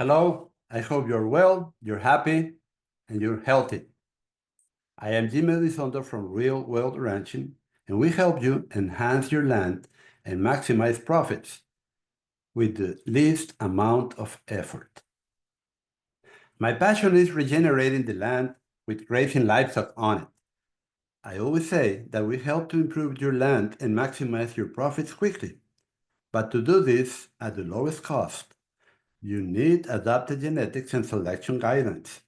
Hello, I hope you're well, you're happy, and you're healthy. I am Jaime Elizondo from Real World Ranching, and we help you enhance your land and maximize profits with the least amount of effort. My passion is regenerating the land with grazing livestock on it. I always say that we help to improve your land and maximize your profits quickly. But to do this at the lowest cost, you need adapted genetics and selection guidelines.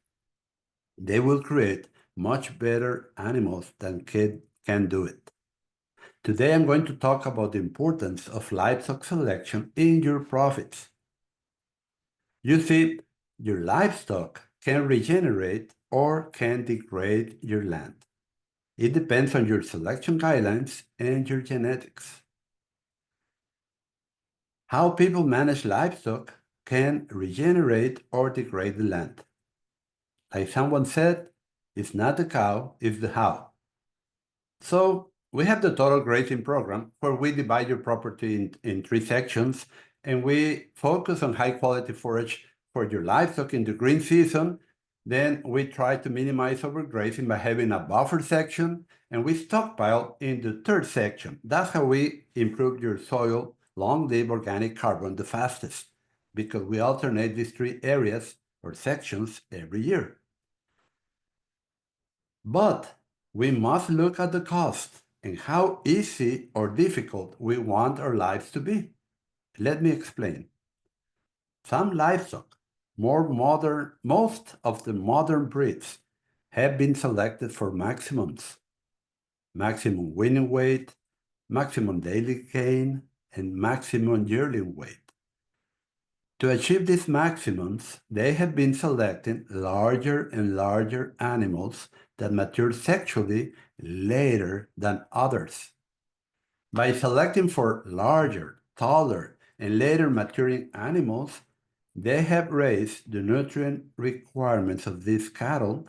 They will create much better animals than can do it. Today I'm going to talk about the importance of livestock selection in your profits. You see, your livestock can regenerate or can degrade your land. It depends on your selection guidelines and your genetics. How people manage livestock can regenerate or degrade the land. Like someone said, it's not the cow, it's the how. So we have the total grazing program where we divide your property in three sections, and we focus on high quality forage for your livestock in the green season. Then we try to minimize overgrazing by having a buffer section, and we stockpile in the third section. That's how we improve your soil long-lived organic carbon the fastest, because we alternate these three areas or sections every year. But we must look at the cost and how easy or difficult we want our lives to be. Let me explain. Some livestock, most of the modern breeds, have been selected for maximums, maximum winning weight, maximum daily gain, and maximum yearly weight. To achieve these maximums, they have been selecting larger and larger animals that mature sexually later than others. By selecting for larger, taller, and later maturing animals, they have raised the nutrient requirements of these cattle.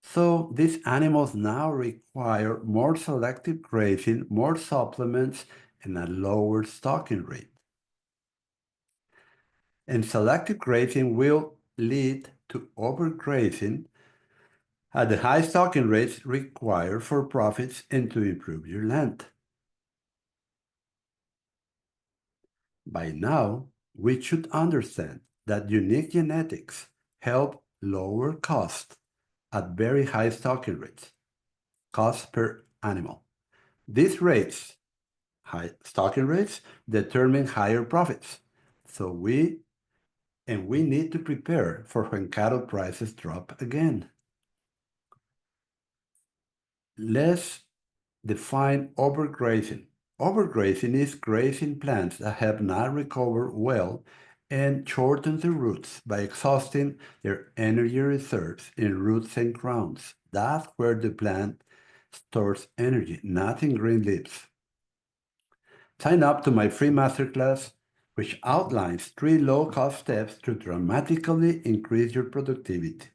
So these animals now require more selective grazing, more supplements, and a lower stocking rate. And selective grazing will lead to overgrazing at the high stocking rates required for profits and to improve your land. By now, we should understand that unique genetics help lower cost at very high stocking rates, cost per animal. These rates, high stocking rates, determine higher profits. So we need to prepare for when cattle prices drop again. Let's define overgrazing. Overgrazing is grazing plants that have not recovered well and shorten the roots by exhausting their energy reserves in roots and crowns. That's where the plant stores energy, not in green leaves. Sign up to my free masterclass, which outlines 3 low-cost steps to dramatically increase your productivity.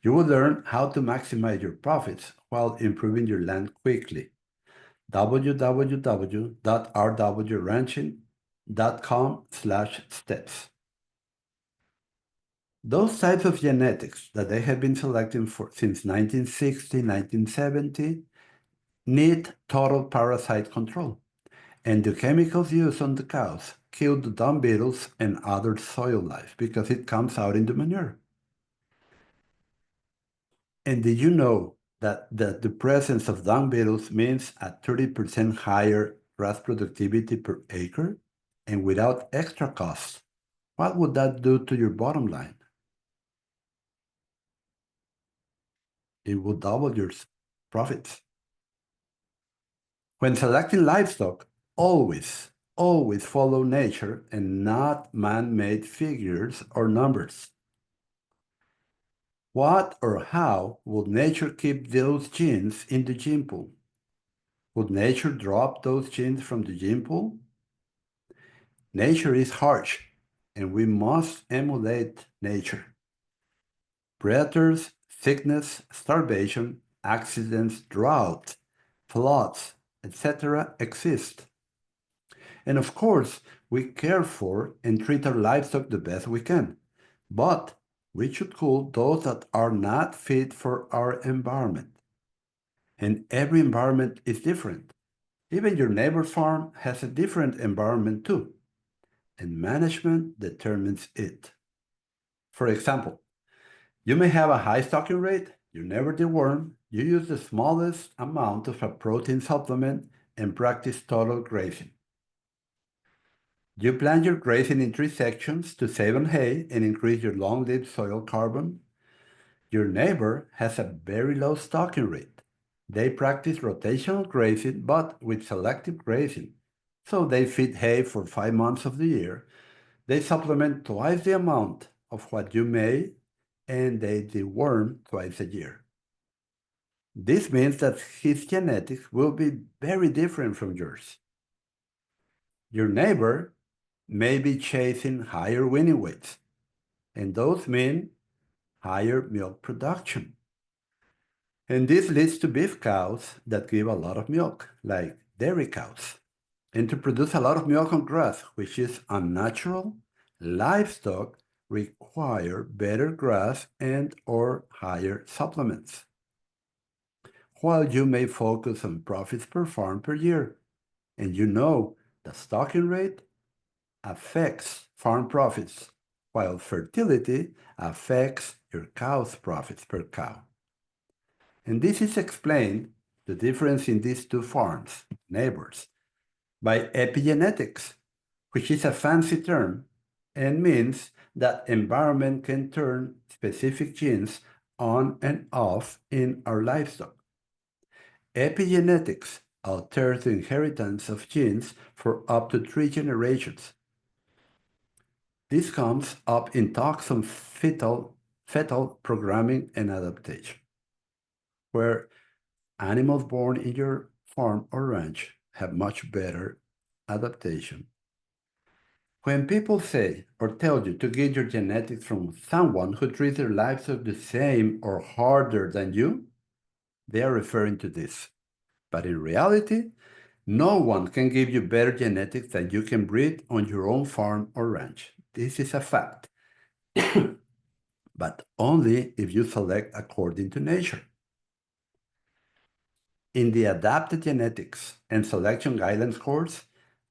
You will learn how to maximize your profits while improving your land quickly. www.rwranching.com/steps. Those types of genetics that they have been selecting since 1960, 1970 need total parasite control. And the chemicals used on the cows kill the dung beetles and other soil life because it comes out in the manure. And did you know that the presence of dung beetles means a 30% higher grass productivity per acre? And without extra costs, what would that do to your bottom line? It would double your profits. When selecting livestock, always follow nature and not man-made figures or numbers. What or how would nature keep those genes in the gene pool? Would nature drop those genes from the gene pool? Nature is harsh, and we must emulate nature. Predators, sickness, starvation, accidents, drought, floods, etc. exist. And of course, we care for and treat our livestock the best we can. but we should cull those that are not fit for our environment. And every environment is different. Even your neighbor's farm has a different environment too, and management determines it. For example, you may have a high stocking rate, you never deworm, you use the smallest amount of a protein supplement, and practice total grazing. You plan your grazing in 3 sections to save on hay and increase your long-lived soil carbon. Your neighbor has a very low stocking rate. They practice rotational grazing, but with selective grazing. So they feed hay for 5 months of the year. They supplement twice the amount of what you may, and they deworm twice a year. This means that his genetics will be very different from yours. Your neighbor may be chasing higher winning weights, and those mean higher milk production. And this leads to beef cows that give a lot of milk, like dairy cows. And to produce a lot of milk on grass, which is unnatural, livestock require better grass and or higher supplements. While you may focus on profits per farm per year, and you know the stocking rate affects farm profits, while fertility affects your cow's profits per cow. And this is explained, the difference in these two farms, neighbors, by epigenetics, which is a fancy term and means that environment can turn specific genes on and off in our livestock. Epigenetics alters the inheritance of genes for up to 3 generations. This comes up in talks on fetal programming and adaptation, where animals born in your farm or ranch have much better adaptation. When people say or tell you to get your genetics from someone who treats their livestock the same or harder than you, they are referring to this. But in reality, no one can give you better genetics than you can breed on your own farm or ranch. This is a fact. But only if you select according to nature. In the Adapted Genetics and Selection Guidelines course,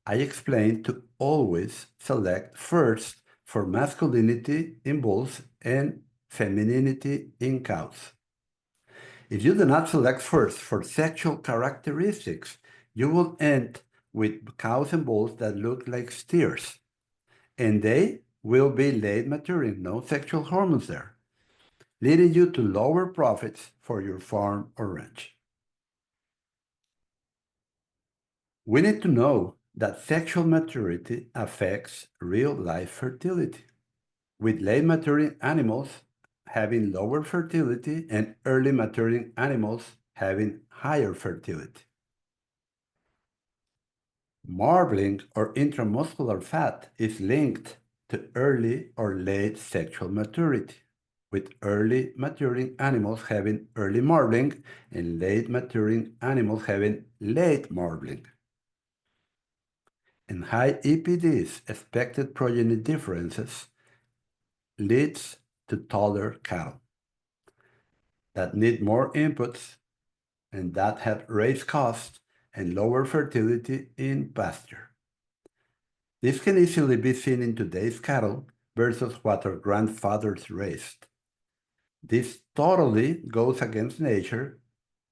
I explained to always select first for masculinity in bulls and femininity in cows. If you do not select first for sexual characteristics, you will end with cows and bulls that look like steers, and they will be late maturing, no sexual hormones there, leading you to lower profits for your farm or ranch. We need to know that sexual maturity affects real-life fertility, with late maturing animals having lower fertility and early maturing animals having higher fertility. Marbling or intramuscular fat is linked to early or late sexual maturity, with early maturing animals having early marbling and late maturing animals having late marbling. And high EPDs, expected progeny differences, leads to taller cattle that need more inputs and that have raised costs and lower fertility in pasture. This can easily be seen in today's cattle versus what our grandfathers raised. This totally goes against nature,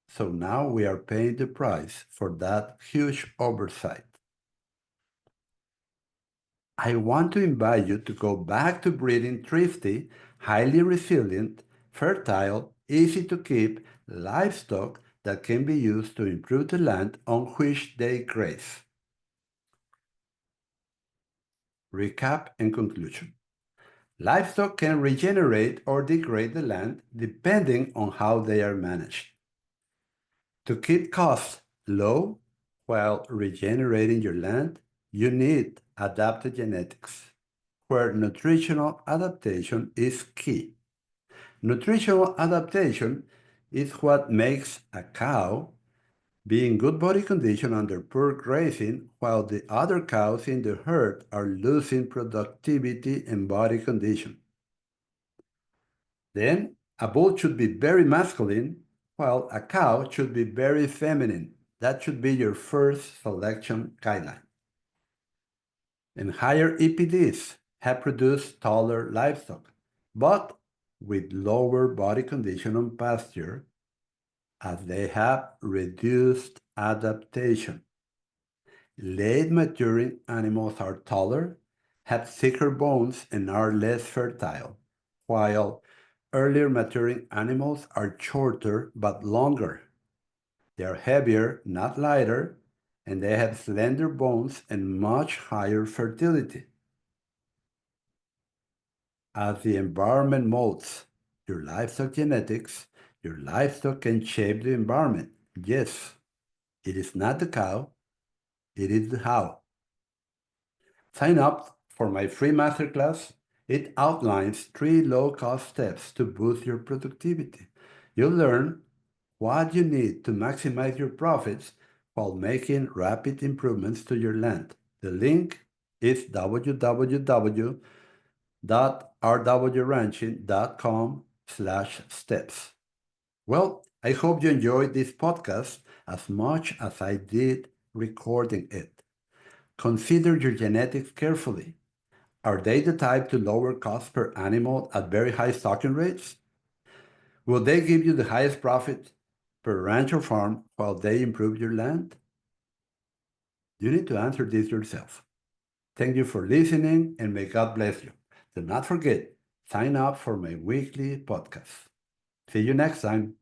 so now we are paying the price for that huge oversight. I want to invite you to go back to breeding thrifty, highly resilient, fertile, easy to keep livestock that can be used to improve the land on which they graze. Recap and conclusion. Livestock can regenerate or degrade the land depending on how they are managed. To keep costs low while regenerating your land, you need adapted genetics, where nutritional adaptation is key. Nutritional adaptation is what makes a cow be in good body condition under poor grazing, while the other cows in the herd are losing productivity and body condition. Then a bull should be very masculine, while a cow should be very feminine. That should be your first selection guideline. And higher EPDs have produced taller livestock, but with lower body condition on pasture as they have reduced adaptation. Late maturing animals are taller, have thicker bones, and are less fertile, while earlier maturing animals are shorter but longer. They are heavier, not lighter, and they have slender bones and much higher fertility. As the environment molds your livestock genetics, your livestock can shape the environment. Yes, it is not the cow, it is the how. Sign up for my free masterclass. It outlines 3 low-cost steps to boost your productivity. You'll learn what you need to maximize your profits while making rapid improvements to your land. The link is www.rwranching.com/steps. Well, I hope you enjoyed this podcast as much as I did recording it. Consider your genetics carefully. Are they the type to lower cost per animal at very high stocking rates? Will they give you the highest profit per ranch or farm while they improve your land? You need to answer this yourself. Thank you for listening and may God bless you. Do not forget, sign up for my weekly podcast. See you next time.